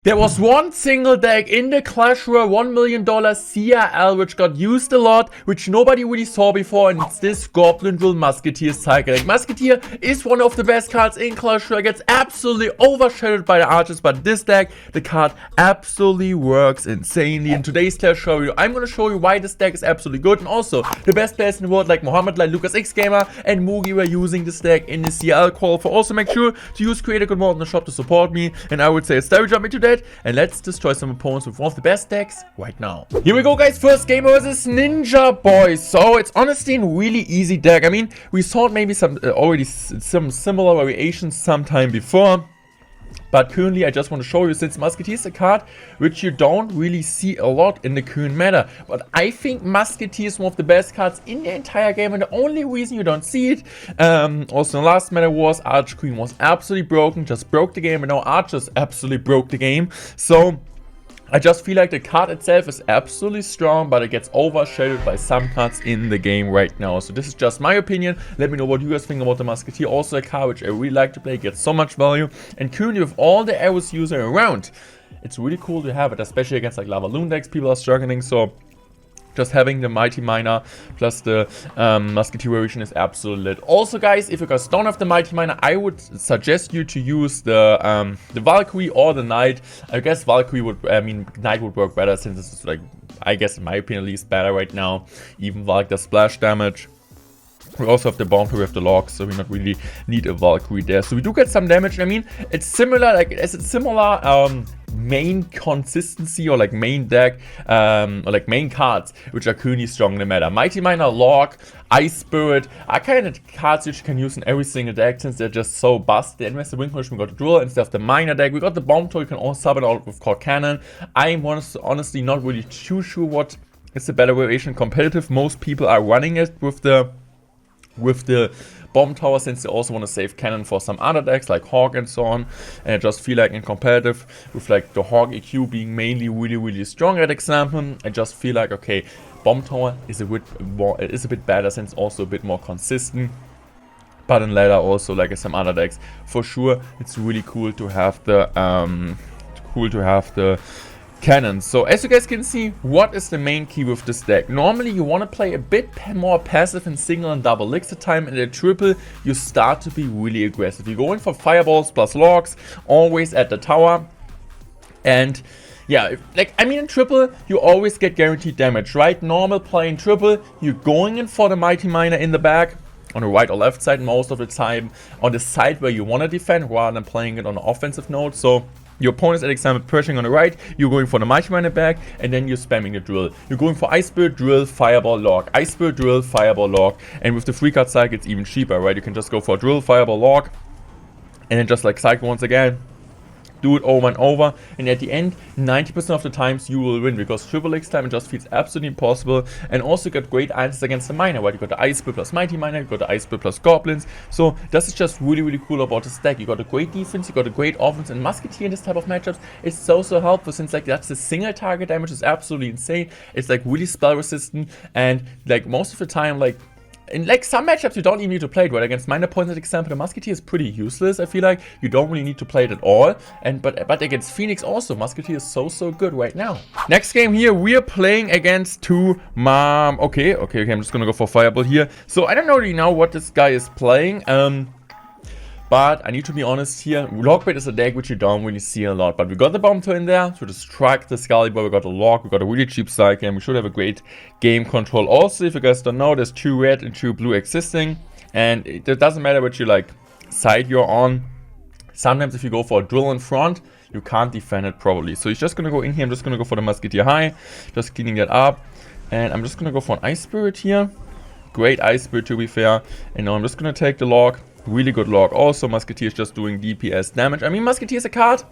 There was one single deck in the Clash Royale $1 million CRL which got used a lot, which nobody really saw before, and it's this Goblin Drill Musketeer Cycle deck. Musketeer is one of the best cards in Clash Royale, gets absolutely overshadowed by the archers, but this deck, the card absolutely works insanely. In today's Clash Royale video, I'm going to show you why this deck is absolutely good, and also the best players in the world like Mohammed, like Lucas X Gamer, and Mugi were using this deck in the CRL call. For also make sure to use Creator Good Mode in the shop to support me, and I would say it's time to jump into that. And let's destroy some opponents with one of the best decks right now. Here we go, guys. First game versus Ninja Boys. So it's honestly a really easy deck. I mean, we saw maybe some some similar variations sometime before. But currently, I just want to show you, since Musketeer is a card which you don't really see a lot in the current meta. But I think Musketeer is one of the best cards in the entire game, and the only reason you don't see it, also in the last meta was Archer Queen was absolutely broken, just broke the game, and now Archers absolutely broke the game. So I just feel like the card itself is absolutely strong, but it gets overshadowed by some cards in the game right now. So this is just my opinion. Let me know what you guys think about the Musketeer. Also a card which I really like to play, gets so much value. And currently with all the arrows user around, it's really cool to have it, especially against like Lava Loon decks. People are struggling, so just having the Mighty Miner plus the Musketeer variation is absolutely lit. Also, guys, if you guys don't have the Mighty Miner, I would suggest you to use the Valkyrie or the Knight. I guess Valkyrie would, Knight would work better, since this is like, I guess in my opinion, at least better right now. Even like the splash damage. We also have the Bounty with the logs, so we not really need a Valkyrie there. So we do get some damage. I mean, it's similar, like it's a similar main consistency, or like main deck, or like main cards which are currently strong in the meta. Mighty Miner, Log, Ice Spirit are kind of cards which you can use in every single deck, since they're just so busted. And with the Wing Condition, we got the Drill instead of the Miner deck. We got the Bomb Toy, you can also sub it out with Core Cannon. I'm honestly not really too sure what is the better variation competitive. Most people are running it with the Bomb Tower, since they also want to save cannon for some other decks like Hawk and so on. And I just feel like in competitive, with like the Hawk EQ being mainly really strong at example, I just feel like, okay, Bomb Tower is a bit better, since also a bit more consistent. But in later also, like some other decks, for sure it's really cool to have the cannons. So as you guys can see, what is the main key with this deck? Normally you want to play a bit more passive in single and double elixir time, and at triple you start to be really aggressive. You're going for fireballs plus logs, always at the tower. And yeah, in triple you always get guaranteed damage, right? Normal play in triple, you're going in for the Mighty Miner in the back, on the right or left side most of the time, on the side where you want to defend, rather than playing it on the offensive node. So your opponent's at example pushing on the right, you're going for the Mighty Miner back, and then you're spamming the Drill. You're going for Ice Spirit, Drill, Fireball, Log. Ice Spirit, Drill, Fireball, Log. And with the free card cycle, it's even cheaper, right? You can just go for Drill, Fireball, Log, and then just like cycle once again. Do it over and over, and at the end 90% of the times you will win, because triple X time it just feels absolutely impossible. And also got great answers against the Miner, right? You got the Ice Spirit plus Mighty Miner, you got the Ice Spirit plus Goblins. So this is just really cool about this deck. You got a great defense, you got a great offense, and Musketeer in this type of matchups is so helpful, since like that's the single target damage is absolutely insane. It's like really spell resistant, and like most of the time, like in like some matchups you don't even need to play it, right? Against minor points, for example, the Musketeer is pretty useless. I feel like you don't really need to play it at all. And but against Phoenix also, Musketeer is so good right now. Next game here, we are playing against two Mom. Okay, I'm just gonna go for Fireball here. So I don't really know what this guy is playing. But I need to be honest here, Logbait is a deck which you don't really see a lot. But we got the Bomb Toy in there to distract the Excalibur, we got a Log, we got a really cheap cycle, and we should have a great game control. Also, if you guys don't know, there's 2 red and 2 blue existing. And it doesn't matter which side you're on. Sometimes if you go for a Drill in front, you can't defend it properly. So he's just going to go in here, I'm just going to go for the Musketeer High, just cleaning that up. And I'm just going to go for an Ice Spirit here. Great Ice Spirit, to be fair. And now I'm just going to take the Log. Really good Log. Also, Musketeer is just doing DPS damage. I mean, Musketeer is a card.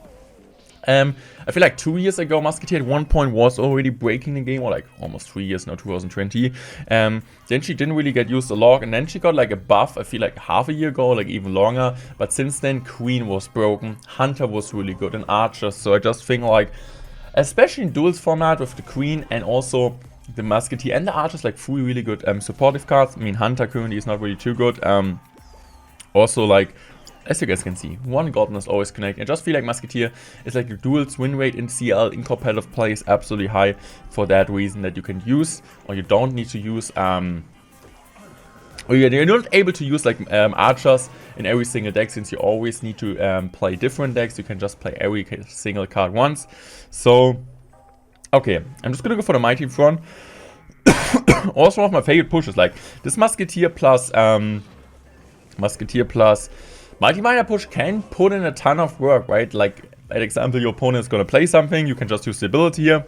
I feel like 2 years ago, Musketeer at one point was already breaking the game, or like almost 3 years now, 2020. Then she didn't really get used to Log, and then she got like a buff, I feel like half a year ago, like even longer. But since then, Queen was broken, Hunter was really good, and Archer. So I just think like, especially in duels format with the Queen and also the Musketeer and the Archers, like 3 really good supportive cards. I mean, Hunter currently is not really too good. Also, like, as you guys can see, one Goblin is always connecting. I just feel like Musketeer is like your duel's win rate in CL in competitive play is absolutely high for that reason that you can use, or you don't need to use, or you're not able to use like archers in every single deck, since you always need to play different decks. You can just play every single card once. So, okay, I'm just gonna go for the Mighty front. Also, one of my favorite pushes, like this Musketeer plus Mighty Miner push can put in a ton of work, right? Like, for example, your opponent is gonna play something, you can just use the ability here.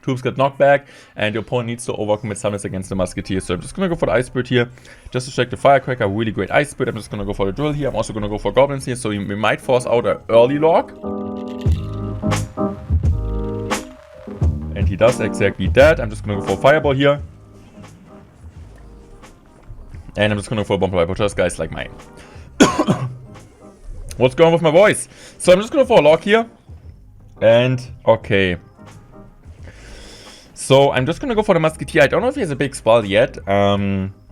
Troops get knocked back, and your opponent needs to overcommit summons against the Musketeer. So I'm just gonna go for the Ice Spirit here, just to check the Firecracker. Really great Ice Spirit. I'm just gonna go for the Drill here. I'm also gonna go for Goblins here, so we might force out an early lock. And he does exactly that. I'm just gonna go for Fireball here. And I'm just gonna go for a Bomb Viper, just guys like mine. What's going on with my voice? So I'm just gonna go for a lock here. And, okay. So I'm just gonna go for the Musketeer. I don't know if he has a big spell yet.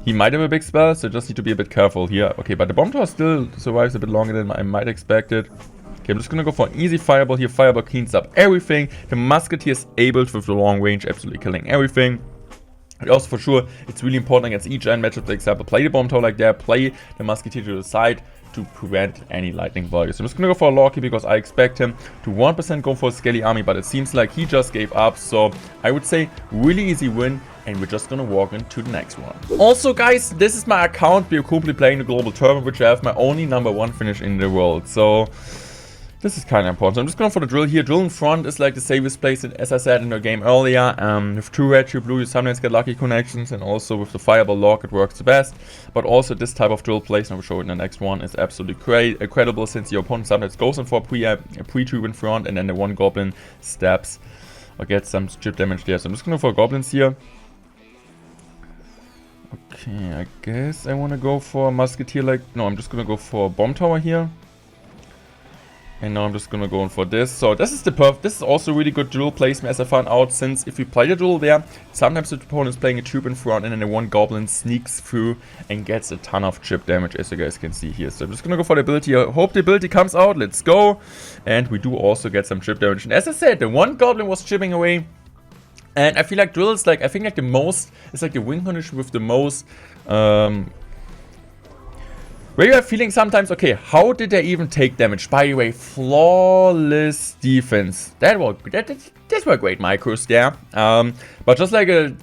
He might have a big spell, so just need to be a bit careful here. Okay, but the Bomb Tower still survives a bit longer than I might expect it. Okay, I'm just gonna go for an easy Fireball here. Fireball cleans up everything. The Musketeer is able to, with the long range, absolutely killing everything. And also, for sure, it's really important against each end matchup. For example, play the Bomb Tower like that, play the Musketeer to the side to prevent any lightning value. So I'm just gonna go for a lock here because I expect him to 1% go for a Skelly army, but it seems like he just gave up. So I would say really easy win, and we're just gonna walk into the next one. Also, guys, this is my account. We're currently playing the Global Tournament, which I have my only #1 finish in the world. So this is kind of important. So I'm just going for the Drill here. Drill in front is like the safest place, as I said in the game earlier. With 2 red, 2 blue, you sometimes get lucky connections, and also with the Fireball lock, it works the best. But also this type of Drill place, and I will show it in the next one, is absolutely incredible, since your opponent sometimes goes in for a pre-tube in front, and then the one Goblin stabs or gets some chip damage there. So I'm just going for Goblins here. Okay, I guess I want to go for a Musketeer like... No, I'm just going to go for a Bomb Tower here. And now I'm just gonna go in for this. So this is also really good duel placement, as I found out, since if you play the duel there, sometimes the opponent is playing a tube in front, and then the one Goblin sneaks through and gets a ton of chip damage, as you guys can see here. So I'm just gonna go for the ability. I hope the ability comes out. Let's go. And we do also get some chip damage. And as I said, the one Goblin was chipping away. And I feel like drill is like, I think like the most, it's like the win condition with the most, where you are feeling sometimes, okay, how did they even take damage? By the way, flawless defense. These were great micros there. But just like a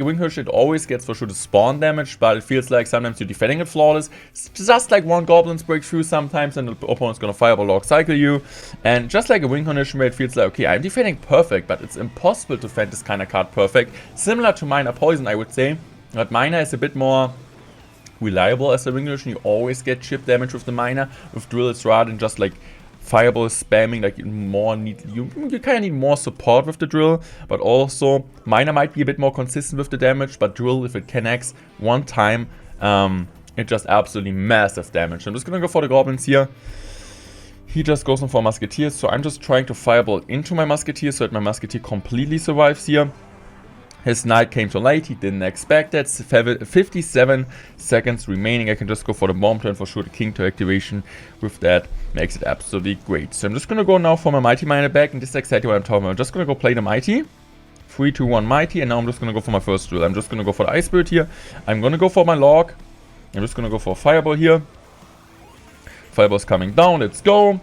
wing push, it always gets for sure the spawn damage, but it feels like sometimes you're defending it flawless. It's just like one Goblin's break through sometimes, and the opponent's gonna Fireball Log cycle you. And just like a wing condition where it feels like, okay, I'm defending perfect, but it's impossible to defend this kind of card perfect. Similar to Miner Poison, I would say. But Miner is a bit more reliable as a wing condition. You always get chip damage with the Miner. With Drill, it's rather than just like Fireball spamming, like you kind of need more support with the Drill, but also Miner might be a bit more consistent with the damage, but Drill, if it connects one time, it just absolutely massive damage. I'm just gonna go for the Goblins here. He just goes in for Musketeers, so I'm just trying to Fireball into my Musketeer so that my Musketeer completely survives here. His Knight came too late, he didn't expect that. 57 seconds remaining. I can just go for the Bomb Turn for sure. The King to activation with that makes it absolutely great. So I'm just going to go now for my Mighty Miner back, and this is exactly what I'm talking about. I'm just going to go play the Mighty. 3, 2, 1 Mighty, and now I'm just going to go for my first drill. I'm just going to go for the Ice Spirit here. I'm going to go for my Log. I'm just going to go for a Fireball here. Fireball's coming down, let's go.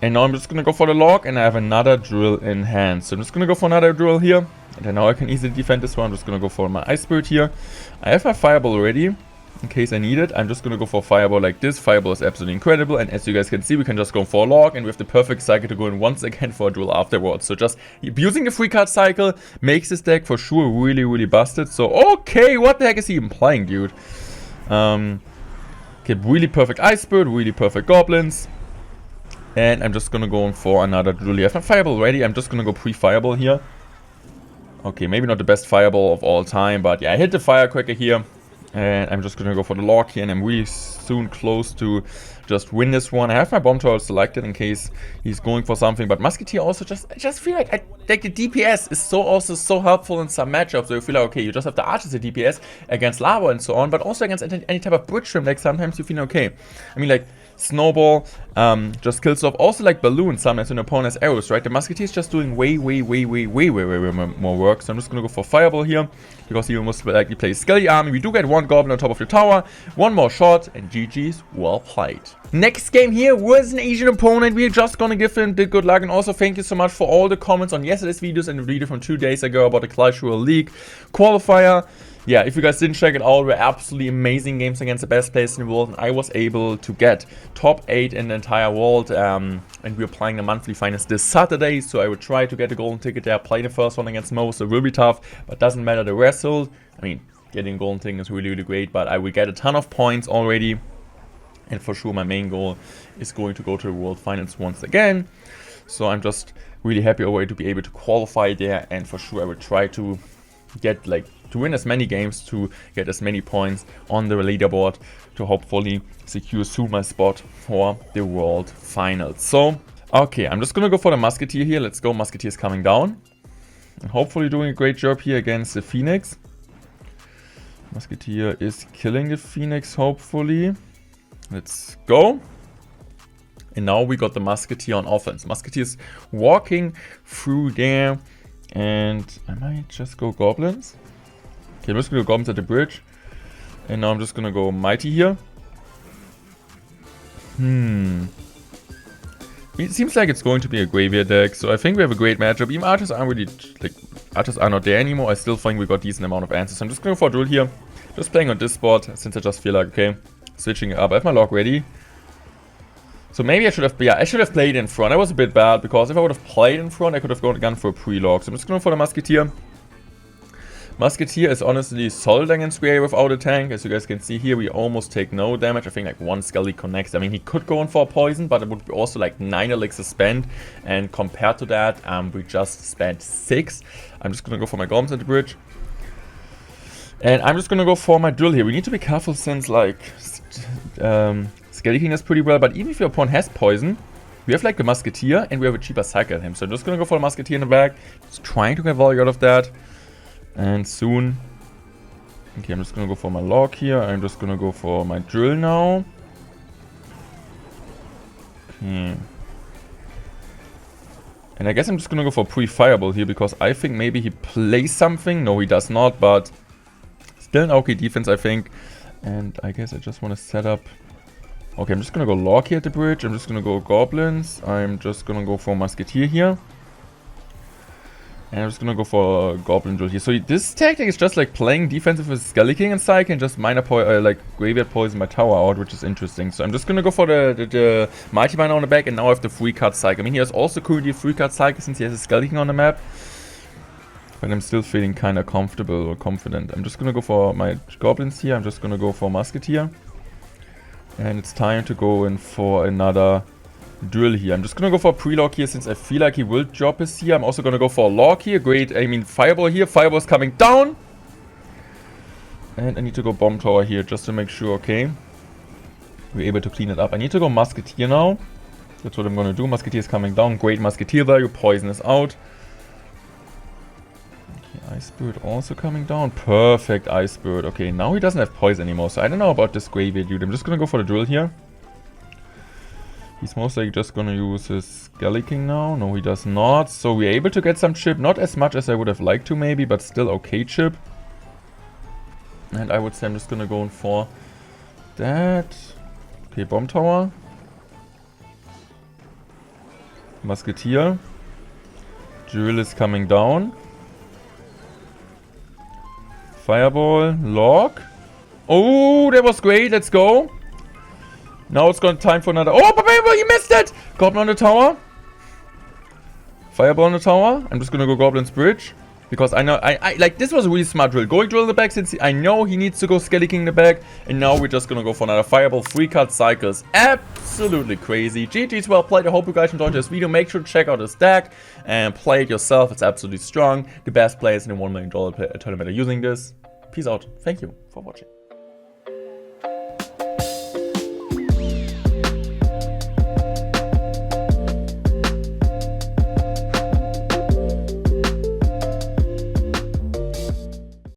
And now I'm just going to go for the Log, and I have another drill in hand. So I'm just going to go for another drill here. And then now I can easily defend this one. I'm just going to go for my Ice Spirit here. I have my Fireball already, in case I need it. I'm just going to go for a Fireball like this. Fireball is absolutely incredible. And as you guys can see, we can just go for a Log. And we have the perfect cycle to go in once again for a drill afterwards. So just using the 3-card cycle makes this deck for sure really, really busted. So, okay, what the heck is he even playing, dude? Okay, really perfect Ice Spirit, really perfect Goblins. And I'm just going to go in for another drill. I have my Fireball ready. I'm just going to go pre-Fireball here. Okay, maybe not the best Fireball of all time, but yeah, I hit the Firecracker here. And I'm just gonna go for the Log here, and I'm really soon close to just win this one. I have my Bomb Tower selected in case he's going for something, but Musketeer also I just feel like the DPS is also so helpful in some matchups. So you feel like, okay, you just have the Archers at DPS against Lava and so on, but also against any type of bridge trim, like sometimes you feel okay. I mean, like, Snowball just kills off. Also like balloons, sometimes when an opponent has arrows, right? The Musketeer is just doing way more work. So I'm just gonna go for Fireball here, because he will most likely play Skelly Army. We do get one Goblin on top of the tower, one more shot, and GG's, well played. Next game here was an Asian opponent. We're just gonna give him the good luck, and also thank you so much for all the comments on yesterday's videos and the video from 2 days ago about the Clash Royale League qualifier. Yeah, if you guys didn't check it out, we're absolutely amazing games against the best players in the world, and I was able to get top 8 in the entire world, and we're playing the monthly finals this Saturday, so I will try to get a golden ticket there, play the first one against Mo, so it will be tough, but doesn't matter the result. I mean, getting golden ticket is really great, but I will get a ton of points already, and for sure my main goal is going to go to the world finals once again, so I'm just really happy already to be able to qualify there, and for sure I will try to get to win as many games, to get as many points on the leaderboard, to hopefully secure soon my spot for the world finals. So, okay, I'm just gonna go for the Musketeer here. Let's go, Musketeer's coming down. And hopefully doing a great job here against the Phoenix. Musketeer is killing the Phoenix, hopefully. Let's go. And now we got the Musketeer on offense. Musketeer's walking through there. And I might just go Goblins. Okay, I'm just going to go Goblins at the bridge. And now I'm just going to go Mighty here. It seems like it's going to be a graveyard deck. So I think we have a great matchup. Even Archers aren't really, Archers are not there anymore. I still think we got a decent amount of answers. I'm just going to go for a duel here. Just playing on this spot, since I just feel like, okay, switching it up. I have my lock ready. So maybe I should have, I should have played in front. I was a bit bad, because if I would have played in front, I could have gone for a pre-lock. So I'm just going for the Musketeer. Musketeer is honestly solid against Royale without a tank. As you guys can see here, we almost take no damage. I think like one Skelly connects. I mean, he could go in for a poison, but it would be also like 9 elixirs spent. And compared to that, we just spent 6. I'm just going to go for my Golems at the bridge. And I'm just going to go for my drill here. We need to be careful, since like Skelly King does pretty well, but even if your opponent has poison, we have like the Musketeer and we have a cheaper cycle at him. So I'm just gonna go for the Musketeer in the back, just trying to get value out of that. And soon, okay, I'm just gonna go for my lock here. I'm just gonna go for my drill now. Okay. And I guess I'm just gonna go for pre-fireball here, because I think maybe he plays something. No, he does not, but still an okay defense, I think. And I guess I just want to set up. Okay, I'm just going to go Lock here at the bridge. I'm just going to go Goblins. I'm just going to go for Musketeer here. And I'm just going to go for Goblin Drill here. So this tactic is just like playing defensive with Skelly King and Psyche and just minor like Graveyard Poison my tower out, which is interesting. So I'm just going to go for the Mighty Miner on the back, and now I have the free card Psyche. I mean, he has also currently a free card Psyche since he has a Skelly King on the map. But I'm still feeling kind of comfortable or confident. I'm just going to go for my Goblins here. I'm just going to go for Musketeer. And it's time to go in for another drill here. I'm just going to go for a pre-lock here, since I feel like he will drop his here. I'm also going to go for a lock here. Great. I mean, Fireball here. Fireball's coming down. And I need to go Bomb Tower here just to make sure, okay, we're able to clean it up. I need to go Musketeer now. That's what I'm going to do. Musketeer is coming down. Great Musketeer value. Poison is out. Ice Spirit also coming down. Perfect Ice Spirit. Okay, now he doesn't have poison anymore, so I don't know about this Graveyard dude. I'm just gonna go for the drill here. He's most likely just gonna use his Skelly King now. No, he does not. So we're able to get some chip. Not as much as I would have liked to maybe, but still okay chip. And I would say I'm just gonna go in for that. Okay, Bomb Tower. Musketeer. Drill is coming down. Fireball, Lock. Oh, that was great. Let's go. Now it's going time for another. Oh, but you missed it. Goblin on the tower. Fireball on the tower. I'm just gonna go Goblin's Bridge, because I know I like this was a really smart drill. Going drill in the back, since I know he needs to go Skelly King in the back, and now we're just gonna go for another Fireball. 3 card cycles. Absolutely crazy. GG's, well played. I hope you guys enjoyed this video. Make sure to check out this deck and play it yourself. It's absolutely strong. The best players in the $1 million tournament are using this. Peace out. Thank you for watching.